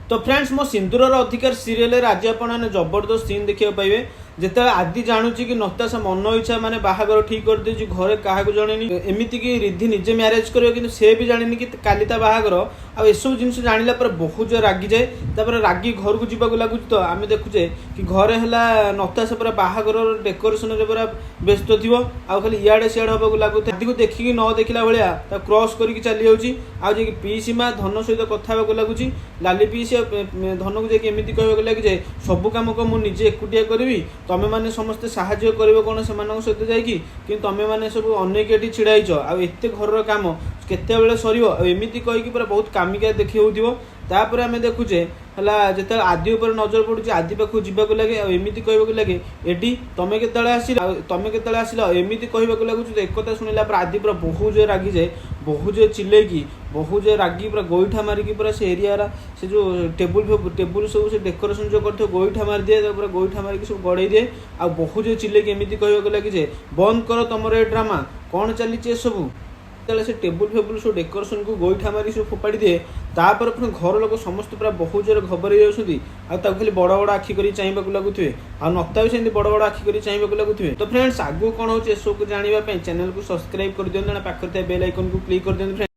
तो फ्रेंड्स मो सिंदूर अधिकार सीरियल आज आपने जबरदस्त सीन देखा पाइबे जिते आदि जानूची कि नताशा मन इच्छा माने बाहागर ठीक कर दे घरे क्या जानी एमती कि रिद्धि निजे म्यारेज कर कि से भी जानी कि काली बाहागर आसब जिन जाना पर बहुत जो रागी जाए तापर रागी घर को जावाक लगुच तो आम देखुचे कि घरे है नताशा पूरा बाहागर डेकोरेशन पूरा व्यस्त थी आउ खाली इे सियाड़े हाँक लगुच आदि को देखिकी न देखला भाया क्रॉस करके चली जाऊँगी आज पीसी माँ धन सहित कथा लगुच लाली पीसी धन को जाकि एमती कहवाक लगे जे सबू कम को मुझे एकुटिया करी तमें मैंने समस्ते साहाଯ୍य कर कौन से सहित जाकि तमें मैंने सब अनेक ये छिड़ाईच आत घर काम केत सरमती कहीकि पूरा बहुत कामिका देखी तापर आम देखुचे है जिते आदि उपर नजर पड़ुचे आदि पाखु जावाक लगे एमती कहवाक लगे एटी तमें केतले आसिल तमें केतले आसिल एमती कहवाक लगुच तो एक शुणिला आदि पूरा बहुत जो रागी जाए बहुत जो चिल्लेकी बहुत जो रागी पूरा गोईठा मारिकी पूरा से एरिया से जो टेबुल सब से डेकोरेशन जो करते गोईठा मार दिए पूरा गोईठा मारिकी सब गड़े दिए आ बहुत जो चिल्लेकी एमती कहवाक लगे जे बंद कर तुम ये ड्रामा कौन चली सबू से टेबुल फेबुल सब डेकोरेशन को गोईठा मारी सब फोपाड़ी दिए तापर पुणी घर लोग समस्त पूरा बहुत जोर घबराई जाऊँगी खाली बड़ बड़ आखि कर चाहवाक लगुए आ नता भी सेमती बड़ बड़ आखि कर चाहवाक लगुए तो फ्रेंड्स आगू कौन हो सब जानवाई चैनल को सब्सक्राइब कर दिखाते पाखे बेल आइकन को क्लिक कर दिखाते।